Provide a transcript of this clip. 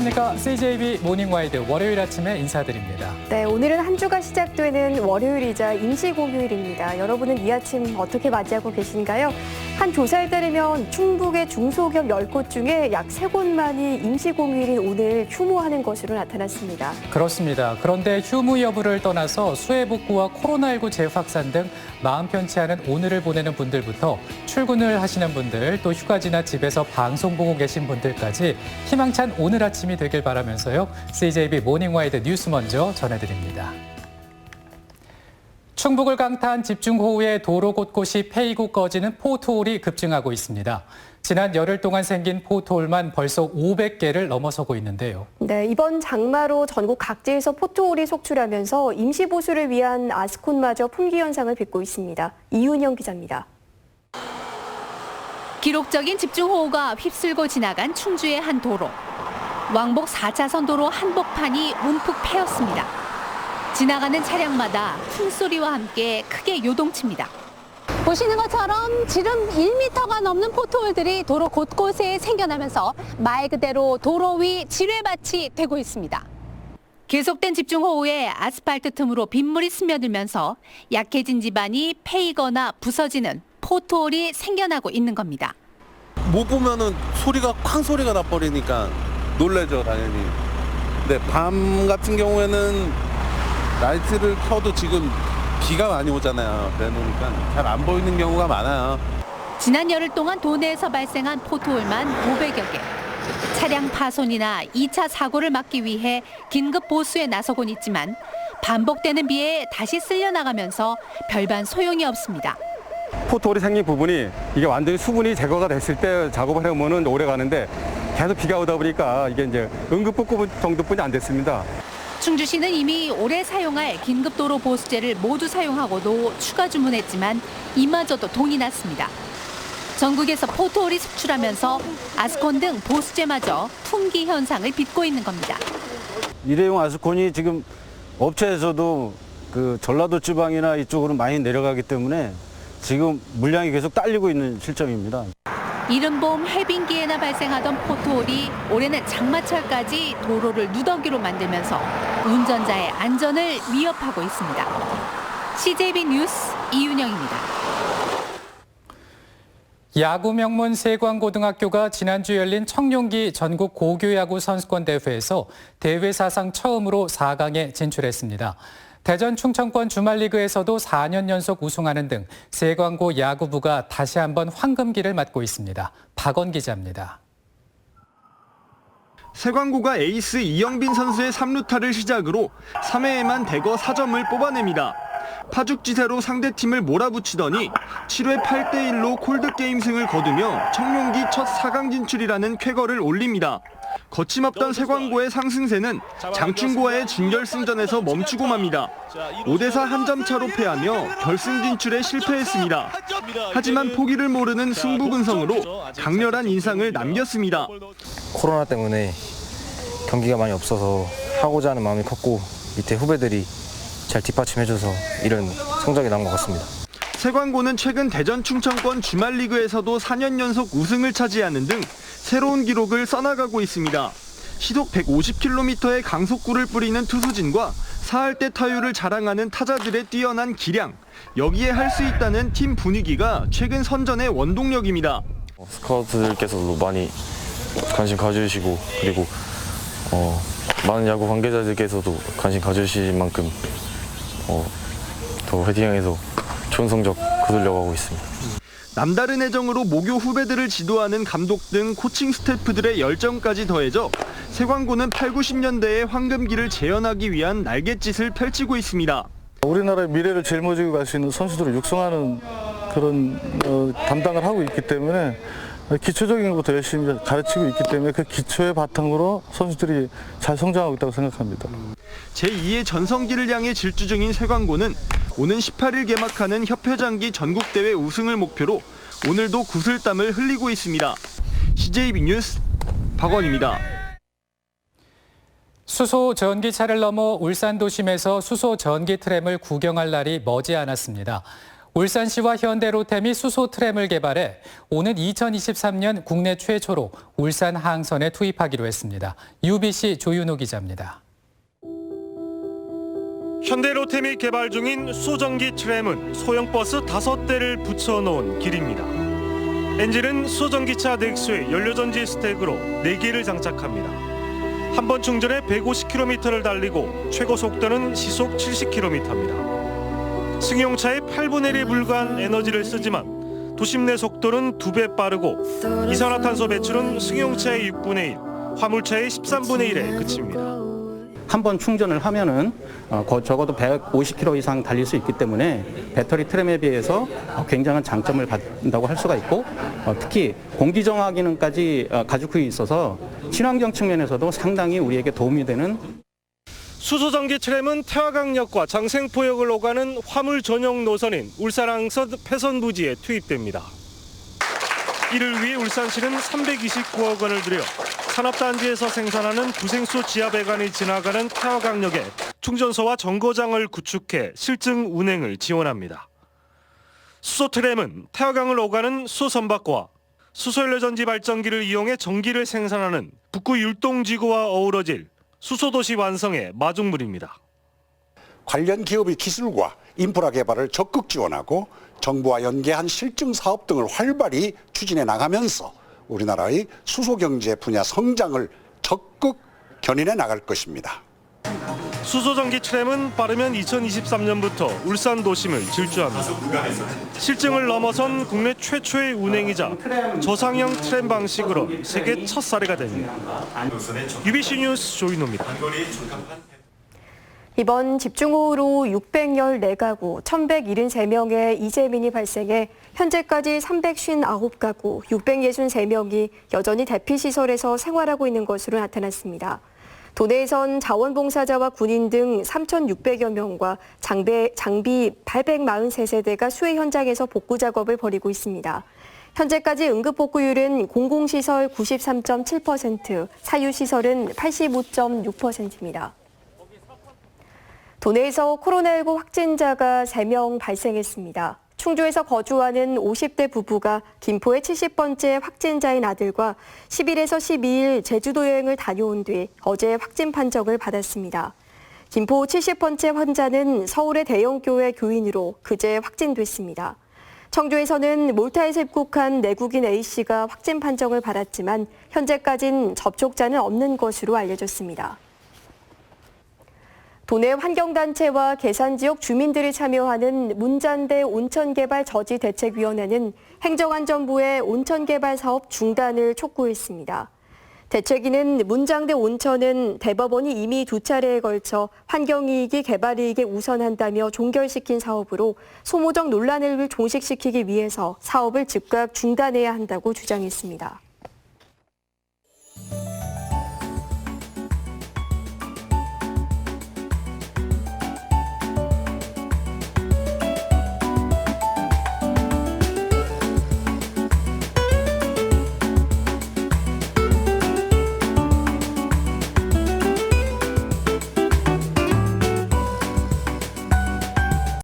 안녕하십니까. CJB 모닝와이드 월요일 아침에 인사드립니다. 네, 오늘은 한 주가 시작되는 월요일이자 임시공휴일입니다. 여러분은 이 아침 어떻게 맞이하고 계신가요? 한 조사에 따르면 충북의 중소기업 10곳 중에 약 3곳만이 임시공휴일인 오늘 휴무하는 것으로 나타났습니다. 그렇습니다. 그런데 휴무 여부를 떠나서 수해복구와 코로나19 재확산 등 마음 편치 않은 오늘을 보내는 분들부터 출근을 하시는 분들, 또 휴가지나 집에서 방송 보고 계신 분들까지 희망찬 오늘 아침이 되길 바라면서요. CJB 모닝와이드 뉴스 먼저 전해드립니다. 충북을 강타한 집중호우에 도로 곳곳이 패이고 꺼지는 포트홀이 급증하고 있습니다. 지난 열흘 동안 생긴 포트홀만 벌써 500개를 넘어서고 있는데요. 네, 이번 장마로 전국 각지에서 포트홀이 속출하면서 임시보수를 위한 아스콘마저 품귀 현상을 빚고 있습니다. 이윤영 기자입니다. 기록적인 집중호우가 휩쓸고 지나간 충주의 한 도로. 왕복 4차선 도로 한복판이 움푹 패였습니다. 지나가는 차량마다 풍소리와 함께 크게 요동칩니다. 보시는 것처럼 지름 1m가 넘는 포트홀들이 도로 곳곳에 생겨나면서 말 그대로 도로 위 지뢰밭이 되고 있습니다. 계속된 집중호우에 아스팔트 틈으로 빗물이 스며들면서 약해진 지반이 패이거나 부서지는 포트홀이 생겨나고 있는 겁니다. 못 보면은 소리가 쾅 소리가 나버리니까 놀라죠, 당연히. 근데 밤 같은 경우에는 라이트를 켜도 지금 비가 많이 오잖아요. 그러니까 잘 안 보이는 경우가 많아요. 지난 열흘 동안 도내에서 발생한 포트홀만 500여 개. 차량 파손이나 2차 사고를 막기 위해 긴급 보수에 나서곤 있지만 반복되는 비에 다시 쓸려나가면서 별반 소용이 없습니다. 포트홀이 생긴 부분이 이게 완전히 수분이 제거가 됐을 때 작업을 해오면 오래 가는데 계속 비가 오다 보니까 이게 이제 응급복구 정도뿐이 안 됐습니다. 충주시는 이미 올해 사용할 긴급도로 보수제를 모두 사용하고도 추가 주문했지만 이마저도 돈이 났습니다. 전국에서 포트홀이 속출하면서 아스콘 등 보수제마저 품귀 현상을 빚고 있는 겁니다. 일회용 아스콘이 지금 업체에서도 그 전라도 지방이나 이쪽으로 많이 내려가기 때문에 지금 물량이 계속 딸리고 있는 실정입니다. 이른 봄 해빙기에나 발생하던 포트홀이 올해는 장마철까지 도로를 누더기로 만들면서 운전자의 안전을 위협하고 있습니다. CJB 뉴스 이윤영입니다. 야구 명문 세광고등학교가 지난주 열린 청룡기 전국 고교야구 선수권 대회에서 대회 사상 처음으로 4강에 진출했습니다. 대전 충청권 주말리그에서도 4년 연속 우승하는 등 세광고 야구부가 다시 한번 황금기를 맞고 있습니다. 박원 기자입니다. 세광고가 에이스 이영빈 선수의 3루타를 시작으로 3회에만 대거 4점을 뽑아냅니다. 파죽지세로 상대팀을 몰아붙이더니 7회 8대1로 콜드게임 승을 거두며 청룡기 첫 4강 진출이라는 쾌거를 올립니다. 거침없던 세광고의 상승세는 장충고와의 준결승전에서 멈추고 맙니다. 5대4 한 점 차로 패하며 결승 진출에 실패했습니다. 하지만 포기를 모르는 승부근성으로 강렬한 인상을 남겼습니다. 코로나 때문에 경기가 많이 없어서 하고자 하는 마음이 컸고 밑에 후배들이 잘 뒷받침해줘서 이런 성적이 나온 것 같습니다. 세광고는 최근 대전 충청권 주말리그에서도 4년 연속 우승을 차지하는 등 새로운 기록을 써나가고 있습니다. 시속 150km의 강속구를 뿌리는 투수진과 사할대 타율을 자랑하는 타자들의 뛰어난 기량, 여기에 할 수 있다는 팀 분위기가 최근 선전의 원동력입니다. 스카우트들께서도 많이 관심 가져주시고 그리고 많은 야구 관계자들께서도 관심 가져주신 만큼 더 화이팅해서 좋은 성적 거두려고 하고 있습니다. 남다른 애정으로 모교 후배들을 지도하는 감독 등 코칭 스태프들의 열정까지 더해져 세광고는 8, 90년대의 황금기를 재현하기 위한 날갯짓을 펼치고 있습니다. 우리나라의 미래를 짊어지고 갈 수 있는 선수들을 육성하는 그런 담당을 하고 있기 때문에 기초적인 것부터 열심히 가르치고 있기 때문에 그 기초의 바탕으로 선수들이 잘 성장하고 있다고 생각합니다. 제2의 전성기를 향해 질주 중인 세광고는 오는 18일 개막하는 협회장기 전국대회 우승을 목표로 오늘도 구슬땀을 흘리고 있습니다. CJB 뉴스 박원입니다. 수소 전기차를 넘어 울산 도심에서 수소 전기 트램을 구경할 날이 머지 않았습니다. 울산시와 현대로템이 수소 트램을 개발해 오는 2023년 국내 최초로 울산 항선에 투입하기로 했습니다. UBC 조윤호 기자입니다. 현대로템이 개발 중인 수소전기 트램은 소형 버스 5대를 붙여놓은 길입니다. 엔진은 수소전기차 넥스의 연료전지 스택으로 4개를 장착합니다. 한 번 충전에 150km를 달리고 최고 속도는 시속 70km입니다. 승용차의 8분의 1에 불과한 에너지를 쓰지만 도심 내 속도는 2배 빠르고 이산화탄소 배출은 승용차의 6분의 1, 화물차의 13분의 1에 그칩니다. 한 번 충전을 하면은 적어도 150km 이상 달릴 수 있기 때문에 배터리 트램에 비해서 굉장한 장점을 갖는다고 할 수가 있고 특히 공기정화 기능까지 가지고 있어서 친환경 측면에서도 상당히 우리에게 도움이 되는. 수소전기 트램은 태화강역과 장생포역을 오가는 화물 전용 노선인 울산항선 폐선부지에 투입됩니다. 이를 위해 울산시는 329억 원을 들여 산업단지에서 생산하는 부생수 지하배관이 지나가는 태화강역에 충전소와 정거장을 구축해 실증 운행을 지원합니다. 수소 트램은 태화강을 오가는 수소선박과 수소연료전지 발전기를 이용해 전기를 생산하는 북구 율동지구와 어우러질 수소도시 완성의 마중물입니다. 관련 기업의 기술과 인프라 개발을 적극 지원하고 정부와 연계한 실증 사업 등을 활발히 추진해 나가면서 우리나라의 수소경제 분야 성장을 적극 견인해 나갈 것입니다. 수소전기 트램은 빠르면 2023년부터 울산 도심을 질주합니다. 실증을 넘어선 국내 최초의 운행이자 저상형 트램 방식으로 세계 첫 사례가 됩니다. UBC 뉴스 조인호입니다. 이번 집중호우로 614가구 1,173명의 이재민이 발생해 현재까지 359가구 663명이 여전히 대피시설에서 생활하고 있는 것으로 나타났습니다. 도내에선 자원봉사자와 군인 등 3,600여 명과 장비 843세대가 수해 현장에서 복구 작업을 벌이고 있습니다. 현재까지 응급복구율은 공공시설 93.7%, 사유시설은 85.6%입니다. 도내에서 코로나19 확진자가 3명 발생했습니다. 충주에서 거주하는 50대 부부가 김포의 70번째 확진자인 아들과 10일에서 12일 제주도 여행을 다녀온 뒤 어제 확진 판정을 받았습니다. 김포 70번째 환자는 서울의 대형교회 교인으로 그제 확진됐습니다. 청주에서는 몰타에서 입국한 내국인 A씨가 확진 판정을 받았지만 현재까지는 접촉자는 없는 것으로 알려졌습니다. 도내 환경단체와 계산지역 주민들이 참여하는 문잔대 온천개발 저지대책위원회는 행정안전부의 온천개발 사업 중단을 촉구했습니다. 대책위는 문장대 온천은 대법원이 이미 2차례에 걸쳐 환경이익이 개발이익에 우선한다며 종결시킨 사업으로 소모적 논란을 종식시키기 위해서 사업을 즉각 중단해야 한다고 주장했습니다.